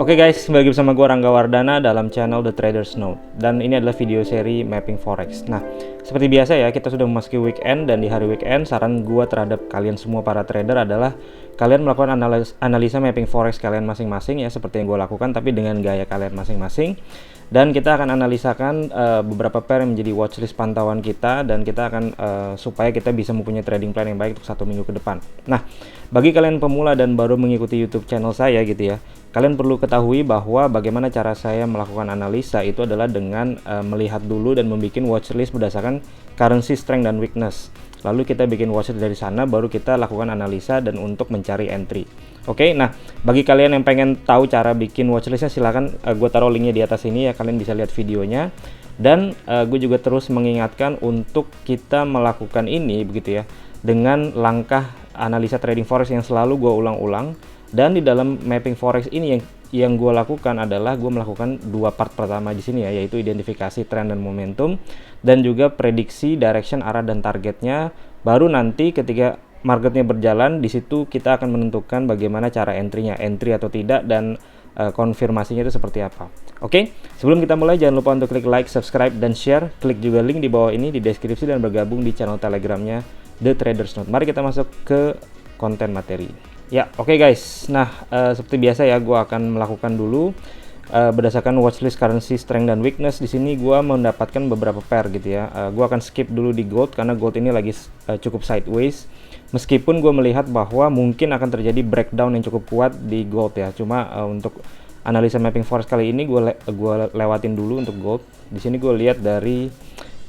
Oke guys, kembali lagi bersama gue Rangga Wardana dalam channel The Trader's Note. Dan ini adalah video seri Mapping Forex. Nah, seperti biasa ya, kita sudah memasuki weekend. Dan di hari weekend, saran gue terhadap kalian semua para trader adalah kalian melakukan analisa Mapping Forex kalian masing-masing ya, seperti yang gue lakukan, tapi dengan gaya kalian masing-masing. Dan kita akan analisakan beberapa pair yang menjadi watchlist pantauan kita. Dan kita akan, supaya kita bisa mempunyai trading plan yang baik untuk 1 minggu ke depan. Nah, bagi kalian pemula dan baru mengikuti YouTube channel saya gitu ya, kalian perlu ketahui bahwa bagaimana cara saya melakukan analisa itu adalah dengan melihat dulu dan membuat watchlist berdasarkan currency strength dan weakness. Lalu kita bikin watchlist dari sana, baru kita lakukan analisa dan untuk mencari entry. Oke, nah bagi kalian yang pengen tahu cara bikin watchlistnya, silahkan gue taruh linknya di atas ini ya, kalian bisa lihat videonya. Dan gue juga terus mengingatkan untuk kita melakukan ini begitu ya, dengan langkah analisa trading forex yang selalu gue ulang-ulang. Dan di dalam mapping forex ini yang gue lakukan adalah gue melakukan dua part pertama di sini ya, yaitu identifikasi tren dan momentum dan juga prediksi direction, arah dan targetnya. Baru nanti ketika marketnya berjalan, di situ kita akan menentukan bagaimana cara entry atau tidak, dan konfirmasinya itu seperti apa. Oke, sebelum kita mulai jangan lupa untuk klik like, subscribe dan share. Klik juga link di bawah ini di deskripsi dan bergabung di channel telegramnya The Trader's Note. Mari kita masuk ke konten materi. Ya, oke guys. Nah, seperti biasa ya, gue akan melakukan dulu berdasarkan watchlist currency strength dan weakness. Di sini gue mendapatkan beberapa pair gitu ya. Gue akan skip dulu di gold karena gold ini lagi cukup sideways. Meskipun gue melihat bahwa mungkin akan terjadi breakdown yang cukup kuat di gold ya. Cuma untuk analisa mapping forex kali ini gue lewatin dulu untuk gold. Di sini gue lihat dari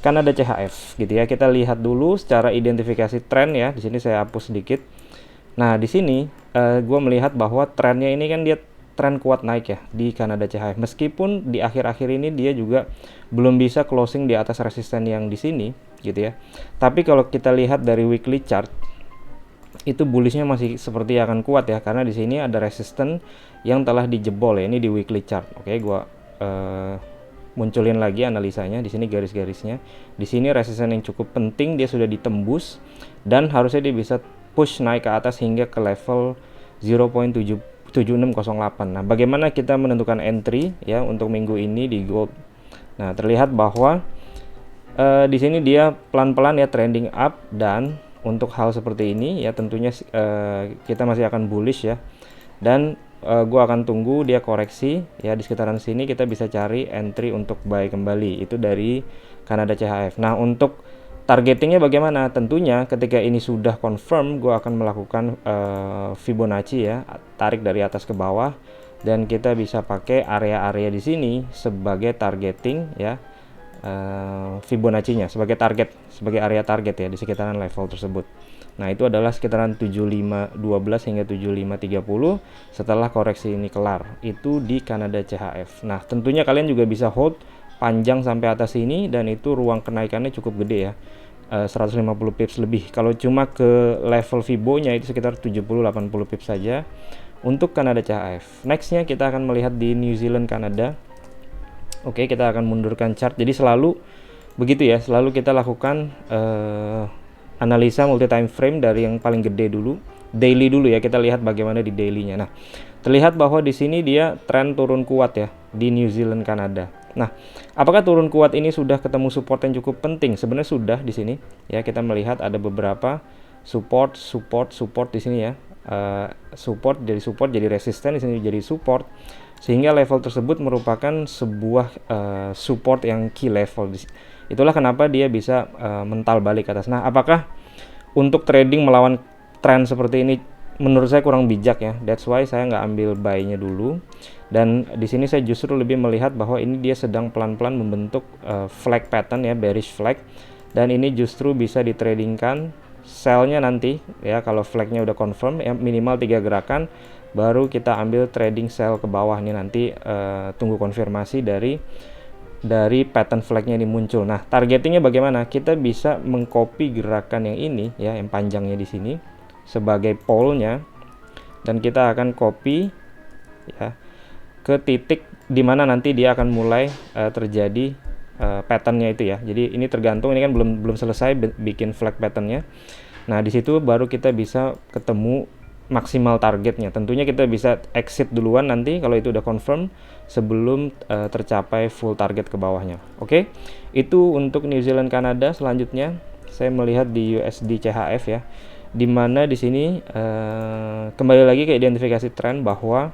Canada CHF gitu ya. Kita lihat dulu secara identifikasi tren ya. Di sini saya hapus sedikit. Nah, di sini gue melihat bahwa trennya ini kan dia tren kuat naik ya di Canada CHF. Meskipun di akhir-akhir ini dia juga belum bisa closing di atas resisten yang di sini gitu ya. Tapi kalau kita lihat dari weekly chart, itu bullishnya masih seperti akan kuat ya, karena di sini ada resisten yang telah dijebol ya, ini di weekly chart. Oke, gue munculin lagi analisanya. Di sini garis-garisnya. Di sini resisten yang cukup penting dia sudah ditembus dan harusnya dia bisa push naik ke atas hingga ke level 0.7608. Nah, bagaimana kita menentukan entry ya untuk minggu ini di gold? Nah, terlihat bahwa di sini dia pelan-pelan ya trending up, dan untuk hal seperti ini ya tentunya kita masih akan bullish ya. Dan gua akan tunggu dia koreksi ya, di sekitaran sini kita bisa cari entry untuk buy kembali, itu dari Canada CHF. Nah, untuk targetingnya bagaimana? Tentunya ketika ini sudah confirm, gue akan melakukan Fibonacci ya, tarik dari atas ke bawah, dan kita bisa pakai area-area di sini sebagai targeting ya, Fibonacci-nya sebagai target, sebagai area target ya di sekitaran level tersebut. Nah, itu adalah sekitaran 7512 hingga 7530 setelah koreksi ini kelar, itu di Canada CHF. Nah, tentunya kalian juga bisa hold panjang sampai atas ini, dan itu ruang kenaikannya cukup gede ya, 150 pips lebih. Kalau cuma ke level Fibo-nya itu sekitar 70-80 pips saja untuk Canada CHF. Nextnya kita akan melihat di New Zealand Canada. Oke, kita akan mundurkan chart. Jadi selalu begitu ya, selalu kita lakukan analisa multi time frame dari yang paling gede dulu, daily dulu ya. Kita lihat bagaimana di dailynya. Nah, terlihat bahwa di sini dia tren turun kuat ya di New Zealand Canada. Nah, apakah turun kuat ini sudah ketemu support yang cukup penting? Sebenarnya sudah di sini ya. Kita melihat ada beberapa support di sini ya. Support jadi resisten, di sini jadi support, sehingga level tersebut merupakan sebuah support yang key level. Itulah kenapa dia bisa mental balik ke atas. Nah, apakah untuk trading melawan tren seperti ini? Menurut saya kurang bijak ya. That's why saya nggak ambil buy-nya dulu. Dan di sini saya justru lebih melihat bahwa ini dia sedang pelan-pelan membentuk flag pattern ya, bearish flag. Dan ini justru bisa ditradingkan sell-nya nanti ya, kalau flag-nya udah confirm ya, minimal 3 gerakan baru kita ambil trading sell ke bawah nih nanti. Tunggu konfirmasi dari pattern flag-nya ini muncul. Nah, targetingnya bagaimana? Kita bisa mengcopy gerakan yang ini ya, yang panjangnya di sini sebagai pole-nya, dan kita akan copy ya ke titik dimana nanti dia akan mulai terjadi pattern-nya itu ya. Jadi ini tergantung, ini kan belum selesai bikin flag pattern-nya. Nah, di situ baru kita bisa ketemu maksimal targetnya. Tentunya kita bisa exit duluan nanti kalau itu udah confirm sebelum tercapai full target ke bawahnya. Oke, itu untuk New Zealand Kanada. Selanjutnya saya melihat di USD CHF ya, dimana di sini kembali lagi ke identifikasi tren bahwa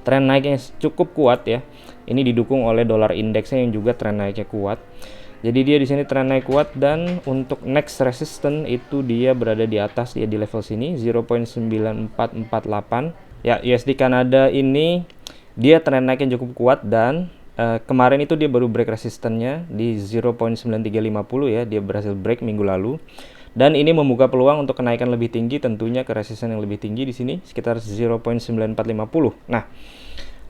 tren naiknya cukup kuat ya. Ini didukung oleh dolar indeksnya yang juga tren naiknya kuat. Jadi dia di sini tren naik kuat, dan untuk next resistance itu dia berada di atas, dia di level sini 0.9448. Ya, USD Kanada ini dia tren naiknya cukup kuat, dan kemarin itu dia baru break resistennya di 0.9350 ya. Dia berhasil break minggu lalu. Dan ini membuka peluang untuk kenaikan lebih tinggi, tentunya ke resisten yang lebih tinggi di sini sekitar 0.9450. Nah,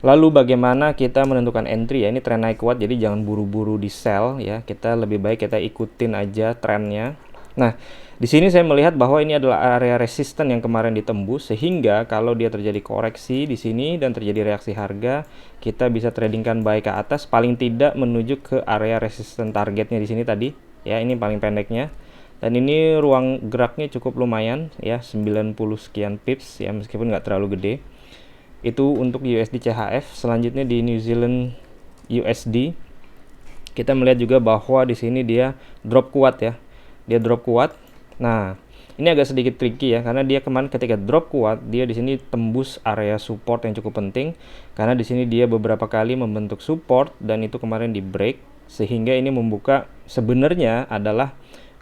lalu bagaimana kita menentukan entry ya? Ini tren naik kuat, jadi jangan buru-buru di sell ya. Kita lebih baik kita ikutin aja trennya. Nah, di sini saya melihat bahwa ini adalah area resisten yang kemarin ditembus, sehingga kalau dia terjadi koreksi di sini dan terjadi reaksi harga, kita bisa tradingkan buy ke atas, paling tidak menuju ke area resisten targetnya di sini tadi ya. Ini paling pendeknya. Dan ini ruang geraknya cukup lumayan ya, 90 sekian pips ya, meskipun nggak terlalu gede. Itu untuk USD CHF. Selanjutnya di New Zealand USD, kita melihat juga bahwa di sini dia drop kuat ya. Dia drop kuat. Nah, ini agak sedikit tricky ya, karena dia kemarin ketika drop kuat, dia di sini tembus area support yang cukup penting, karena di sini dia beberapa kali membentuk support dan itu kemarin di break, sehingga ini membuka sebenarnya adalah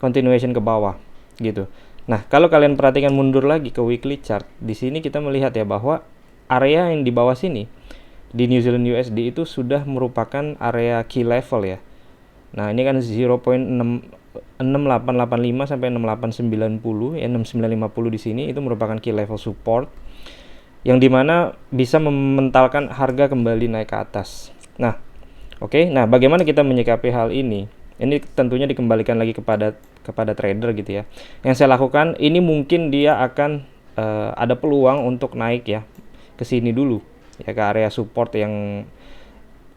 continuation ke bawah gitu. Nah, kalau kalian perhatikan mundur lagi ke weekly chart, di sini kita melihat ya bahwa area yang di bawah sini di New Zealand USD itu sudah merupakan area key level ya. Nah, ini kan 0.6885 sampai 6890 ya, 6950 di sini itu merupakan key level support yang dimana bisa mementalkan harga kembali naik ke atas. Nah, oke. Nah, bagaimana kita menyikapi hal ini? Ini tentunya dikembalikan lagi kepada trader gitu ya. Yang saya lakukan ini, mungkin dia akan ada peluang untuk naik ya ke sini dulu ya, ke area support yang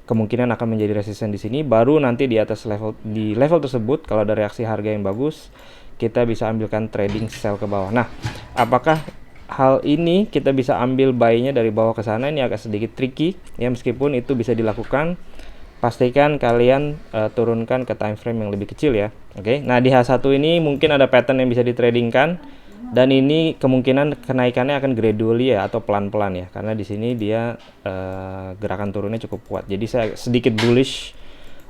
kemungkinan akan menjadi resisten di sini, baru nanti di atas level tersebut kalau ada reaksi harga yang bagus, kita bisa ambilkan trading sell ke bawah. Nah, apakah hal ini kita bisa ambil buy-nya dari bawah ke sana? Ini agak sedikit tricky ya, meskipun itu bisa dilakukan. Pastikan kalian turunkan ke time frame yang lebih kecil ya. Oke. Nah, di H1 ini mungkin ada pattern yang bisa ditradingkan, dan ini kemungkinan kenaikannya akan gradually ya, atau pelan-pelan ya, karena di sini dia gerakan turunnya cukup kuat. Jadi saya sedikit bullish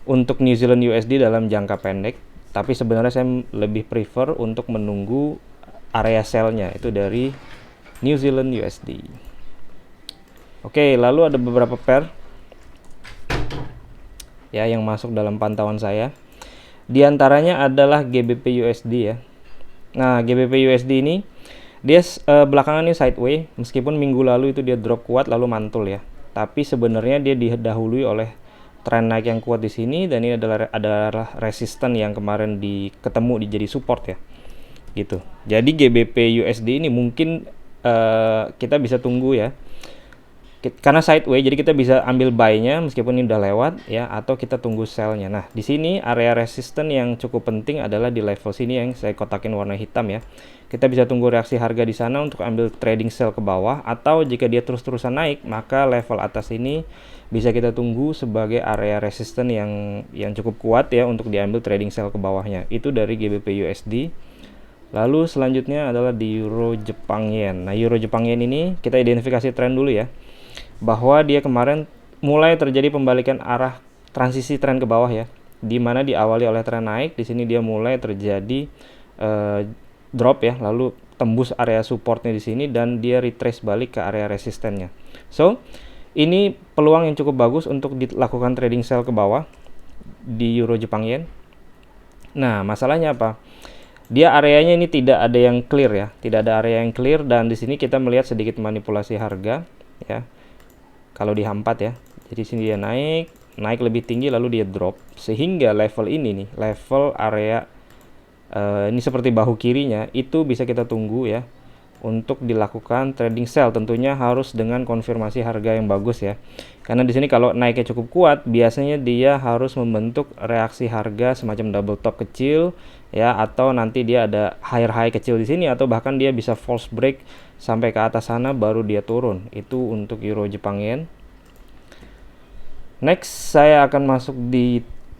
untuk New Zealand USD dalam jangka pendek, tapi sebenarnya saya lebih prefer untuk menunggu area sell-nya itu dari New Zealand USD. Oke, lalu ada beberapa pair ya yang masuk dalam pantauan saya. Di antaranya adalah GBP USD ya. Nah, GBP USD ini dia belakangan ini sideways, meskipun minggu lalu itu dia drop kuat lalu mantul ya. Tapi sebenarnya dia didahului oleh tren naik yang kuat di sini, dan ini adalah resisten yang kemarin ketemu jadi support ya. Gitu. Jadi GBP USD ini mungkin kita bisa tunggu ya. Karena sideways, jadi kita bisa ambil buy-nya meskipun ini udah lewat ya, atau kita tunggu sell-nya. Nah, di sini area resisten yang cukup penting adalah di level sini yang saya kotakin warna hitam ya. Kita bisa tunggu reaksi harga di sana untuk ambil trading sell ke bawah, atau jika dia terus-terusan naik, maka level atas ini bisa kita tunggu sebagai area resisten yang cukup kuat ya untuk diambil trading sell ke bawahnya. Itu dari GBP USD. Lalu selanjutnya adalah di Euro Jepang Yen. Nah, Euro Jepang Yen ini kita identifikasi tren dulu ya, bahwa dia kemarin mulai terjadi pembalikan arah transisi tren ke bawah ya, di mana diawali oleh tren naik. Di sini dia mulai terjadi drop ya, lalu tembus area supportnya di sini, dan dia retrace balik ke area resistennya. So, ini peluang yang cukup bagus untuk dilakukan trading sell ke bawah di Euro Jepang Yen. Nah, masalahnya apa? Dia areanya ini tidak ada yang clear ya, tidak ada area yang clear, dan di sini kita melihat sedikit manipulasi harga ya. Kalau di H4 ya, jadi sini dia naik lebih tinggi lalu dia drop, sehingga level ini nih, level area ini seperti bahu kirinya itu bisa kita tunggu ya untuk dilakukan trading sell. Tentunya harus dengan konfirmasi harga yang bagus ya, karena di sini kalau naiknya cukup kuat biasanya dia harus membentuk reaksi harga semacam double top kecil ya, atau nanti dia ada high kecil di sini, atau bahkan dia bisa false break sampai ke atas sana baru dia turun. Itu untuk euro Jepang yen. Next saya akan masuk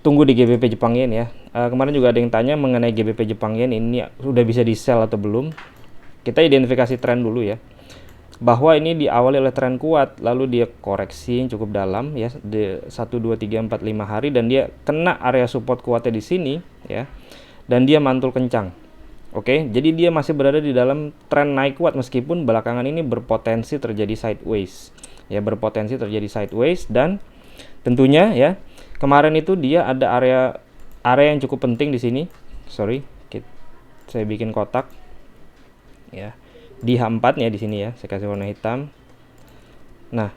tunggu di GBP Jepang yen ya. Kemarin juga ada yang tanya mengenai GBP Jepang yen ini sudah bisa di sell atau belum. Kita identifikasi tren dulu ya, bahwa ini diawali oleh tren kuat, lalu dia koreksi yang cukup dalam ya, di 1 2 3 4 5 hari, dan dia kena area support kuatnya di sini ya, dan dia mantul kencang. Oke, jadi dia masih berada di dalam tren naik kuat meskipun belakangan ini berpotensi terjadi sideways. Ya, berpotensi terjadi sideways, dan tentunya ya, kemarin itu dia ada area yang cukup penting di sini. Sorry, saya bikin kotak ya. Di H4-nya di sini ya, saya kasih warna hitam. Nah,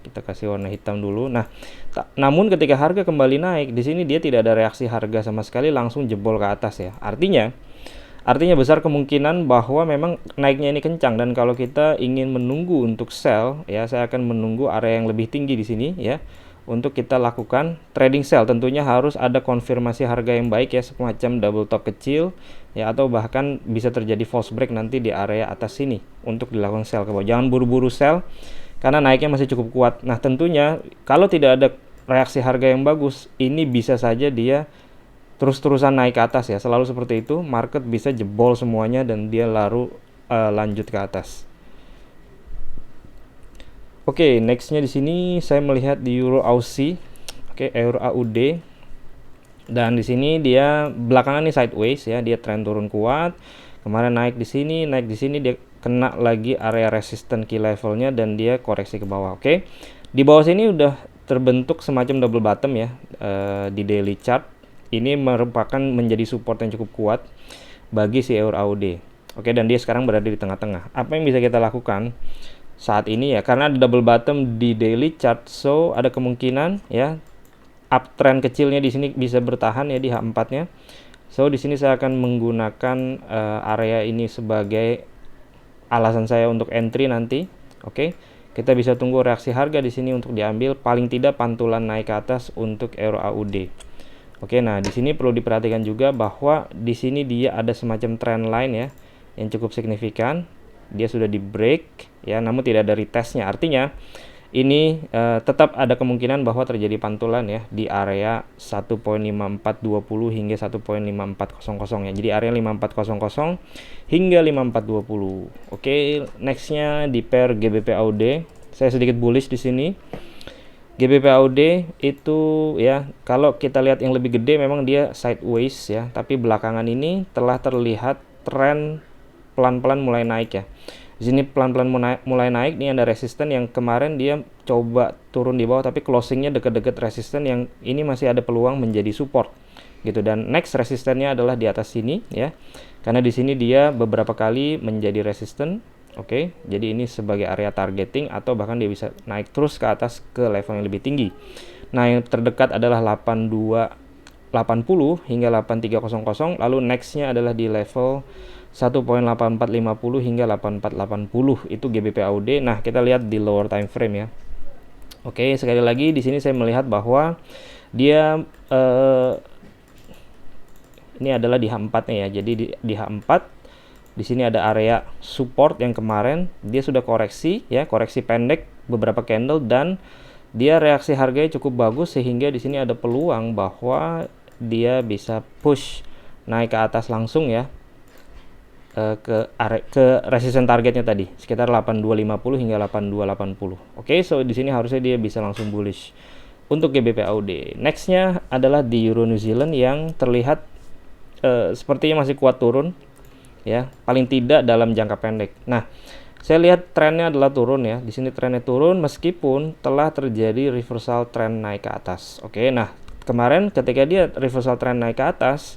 kita kasih warna hitam dulu. Nah, namun ketika harga kembali naik, di sini dia tidak ada reaksi harga sama sekali, langsung jebol ke atas ya. Artinya besar kemungkinan bahwa memang naiknya ini kencang, dan kalau kita ingin menunggu untuk sell ya, saya akan menunggu area yang lebih tinggi di sini ya untuk kita lakukan trading sell. Tentunya harus ada konfirmasi harga yang baik ya, semacam double top kecil ya, atau bahkan bisa terjadi false break nanti di area atas sini untuk dilakukan sell ke bawah. Jangan buru-buru sell karena naiknya masih cukup kuat. Nah, tentunya kalau tidak ada reaksi harga yang bagus, ini bisa saja dia terus-terusan naik ke atas ya, selalu seperti itu. Market bisa jebol semuanya dan dia lanjut ke atas. Oke, nextnya di sini saya melihat di Euro Aussie, Euro AUD, dan di sini dia belakangan ini sideways ya, dia tren turun kuat. Kemarin naik di sini, dia kena lagi area resisten key levelnya dan dia koreksi ke bawah. Oke, di bawah sini udah terbentuk semacam double bottom ya di daily chart. Ini merupakan menjadi support yang cukup kuat bagi si Euro AUD. Oke, dan dia sekarang berada di tengah-tengah. Apa yang bisa kita lakukan saat ini ya, karena ada double bottom di daily chart, so ada kemungkinan ya uptrend kecilnya di sini bisa bertahan ya di H4-nya. So di sini saya akan menggunakan area ini sebagai alasan saya untuk entry nanti. Oke, kita bisa tunggu reaksi harga di sini untuk diambil, paling tidak pantulan naik ke atas untuk Euro AUD. Oke, nah di sini perlu diperhatikan juga bahwa di sini dia ada semacam trend line ya yang cukup signifikan. Dia sudah di break ya, namun tidak ada retestnya. Artinya ini tetap ada kemungkinan bahwa terjadi pantulan ya di area 1.5420 hingga 1.5400 ya. Jadi area 5400 hingga 5420. Oke, nextnya di pair GBP AUD. Saya sedikit bullish di sini. GBP AUD itu ya, kalau kita lihat yang lebih gede memang dia sideways ya, tapi belakangan ini telah terlihat tren pelan-pelan mulai naik ya. Di sini pelan-pelan mulai naik. Ini ada resisten yang kemarin dia coba turun di bawah, tapi closingnya dekat-dekat resisten yang ini masih ada peluang menjadi support gitu. Dan next resistennya adalah di atas sini ya, karena di sini dia beberapa kali menjadi resisten. Oke, jadi ini sebagai area targeting, atau bahkan dia bisa naik terus ke atas ke level yang lebih tinggi. Nah, yang terdekat adalah 8280 hingga 8300, lalu nextnya adalah di level 1.8450 hingga 8480, itu GBP AUD. Nah, kita lihat di lower time frame ya. Oke, sekali lagi di sini saya melihat bahwa dia ini adalah di H4-nya ya. Jadi di H4 di sini ada area support yang kemarin dia sudah koreksi ya, koreksi pendek beberapa candle, dan dia reaksi harganya cukup bagus sehingga di sini ada peluang bahwa dia bisa push naik ke atas langsung ya, ke resisten targetnya tadi sekitar 8250 hingga 8280. Oke, so di sini harusnya dia bisa langsung bullish untuk GBP AUD. Nextnya adalah di Euro New Zealand yang terlihat sepertinya masih kuat turun ya, paling tidak dalam jangka pendek. Nah, saya lihat trennya adalah turun ya. Di sini trennya turun meskipun telah terjadi reversal trend naik ke atas. Oke, nah kemarin ketika dia reversal trend naik ke atas,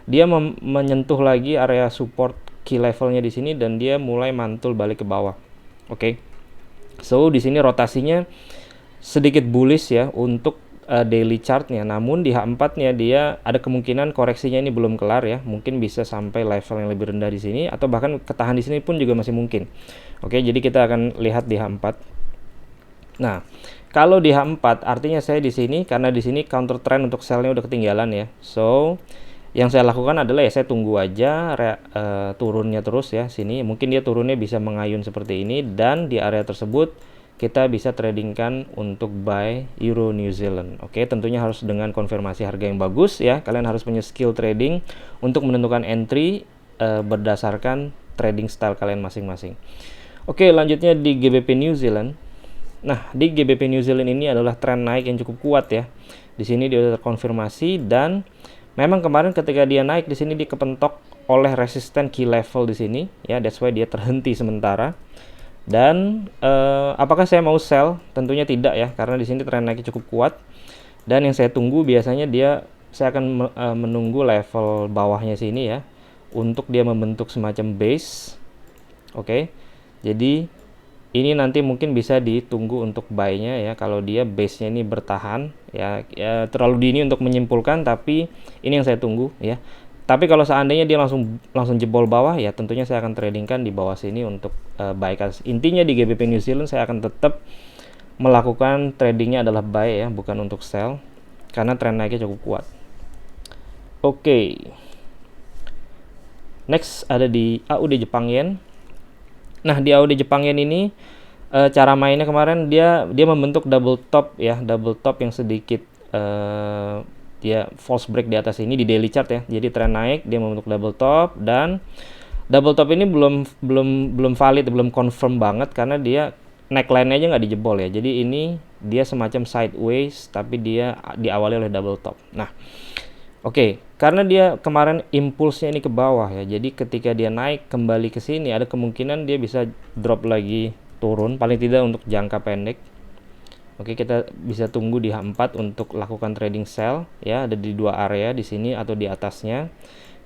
dia menyentuh lagi area support key levelnya di sini dan dia mulai mantul balik ke bawah. Oke. So di sini rotasinya sedikit bullish ya untuk daily chartnya, namun di H4-nya dia ada kemungkinan koreksinya ini belum kelar ya, mungkin bisa sampai level yang lebih rendah di sini, atau bahkan ketahan di sini pun juga masih mungkin. Oke, jadi kita akan lihat di H4. Nah, Kalau di H4 artinya saya di sini, karena di sini counter trend untuk sell-nya udah ketinggalan ya. So, yang saya lakukan adalah ya saya tunggu aja turunnya terus ya sini. Mungkin dia turunnya bisa mengayun seperti ini, dan di area tersebut kita bisa tradingkan untuk buy Euro New Zealand. Oke, tentunya harus dengan konfirmasi harga yang bagus ya. Kalian harus punya skill trading untuk menentukan entry berdasarkan trading style kalian masing-masing. Oke, lanjutnya di GBP New Zealand. Nah, di GBP New Zealand ini adalah tren naik yang cukup kuat ya. Di sini dia sudah terkonfirmasi, dan memang kemarin ketika dia naik di sini dia kepentok oleh resisten key level di sini ya. That's why dia terhenti sementara. Dan apakah saya mau sell? Tentunya tidak ya, karena di sini tren naiknya cukup kuat. Dan yang saya tunggu biasanya saya akan menunggu level bawahnya sini ya, untuk dia membentuk semacam base. Oke. Jadi ini nanti mungkin bisa ditunggu untuk buy-nya ya, kalau dia base-nya ini bertahan ya, terlalu dini untuk menyimpulkan, tapi ini yang saya tunggu ya. Tapi kalau seandainya dia langsung jebol bawah ya, tentunya saya akan tradingkan di bawah sini untuk buy. Intinya di GBP New Zealand saya akan tetap melakukan tradingnya adalah buy ya, bukan untuk sell, karena tren naiknya cukup kuat. Oke. Next ada di AUD Jepang Yen. Nah, di AUD Jepang Yen ini cara mainnya kemarin dia membentuk double top ya, double top yang sedikit dia false break di atas ini di daily chart ya. Jadi tren naik, dia membentuk double top, dan double top ini belum valid, belum confirm banget karena dia neckline aja nggak dijebol ya. Jadi ini dia semacam sideways, tapi dia diawali oleh double top. Nah, oke, karena dia kemarin impulsnya ini ke bawah ya, jadi ketika dia naik kembali ke sini ada kemungkinan dia bisa drop lagi turun, paling tidak untuk jangka pendek. Oke, kita bisa tunggu di H4 untuk lakukan trading sell ya, ada di dua area di sini atau di atasnya.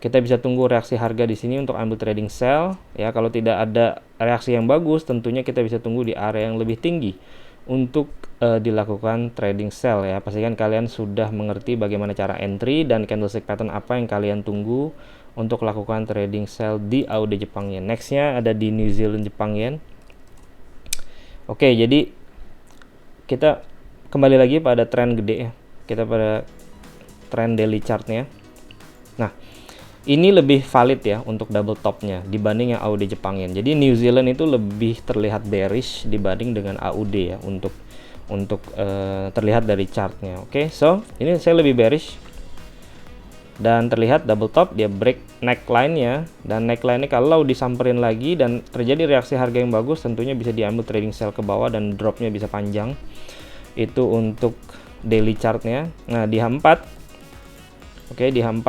Kita bisa tunggu reaksi harga di sini untuk ambil trading sell ya. Kalau tidak ada reaksi yang bagus, tentunya kita bisa tunggu di area yang lebih tinggi untuk dilakukan trading sell ya. Pastikan kalian sudah mengerti bagaimana cara entry dan candlestick pattern apa yang kalian tunggu untuk lakukan trading sell di AUD Jepang Yen. Nextnya ada di New Zealand Jepang Yen. Oke, jadi kita kembali lagi pada tren gede ya. Kita pada tren daily chartnya. Nah, ini lebih valid ya untuk double topnya dibanding yang AUD Jepang Yen. Jadi New Zealand itu lebih terlihat bearish dibanding dengan AUD ya, untuk terlihat dari chartnya. Oke, so ini saya lebih bearish, dan terlihat double top dia break neckline-nya, dan neckline-nya kalau disamperin lagi dan terjadi reaksi harga yang bagus, tentunya bisa diambil trading sell ke bawah dan dropnya bisa panjang. Itu untuk daily chartnya. Nah, di H4, oke, di H4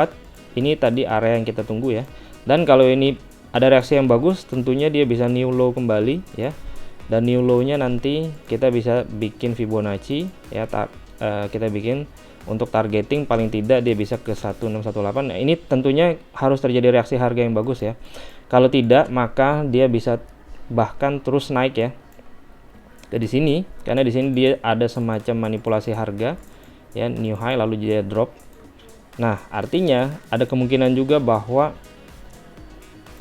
ini tadi area yang kita tunggu ya, dan kalau ini ada reaksi yang bagus, tentunya dia bisa new low kembali ya, dan new low-nya nanti kita bisa bikin Fibonacci ya, kita bikin untuk targeting paling tidak dia bisa ke 1618. Nah, ini tentunya harus terjadi reaksi harga yang bagus ya. Kalau tidak, maka dia bisa bahkan terus naik ya ke di sini, karena di sini dia ada semacam manipulasi harga ya, new high lalu dia drop. Nah, artinya ada kemungkinan juga bahwa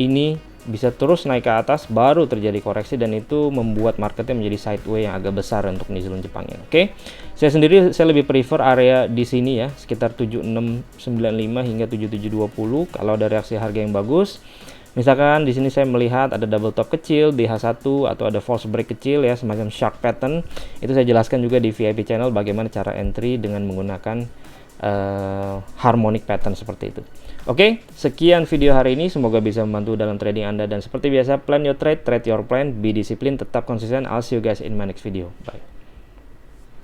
ini bisa terus naik ke atas baru terjadi koreksi, dan itu membuat marketnya menjadi sideways yang agak besar untuk New Zealand Jepang ya. Oke. Saya lebih prefer area di sini ya, sekitar 7695 hingga 7720 kalau ada reaksi harga yang bagus. Misalkan di sini saya melihat ada double top kecil di H1 atau ada false break kecil ya, semacam shark pattern. Itu saya jelaskan juga di VIP channel bagaimana cara entry dengan menggunakan harmonic pattern seperti itu. Oke, sekian video hari ini, semoga bisa membantu dalam trading Anda, dan seperti biasa, plan your trade, trade your plan, be disiplin, tetap konsisten. I'll see you guys in my next video. Bye.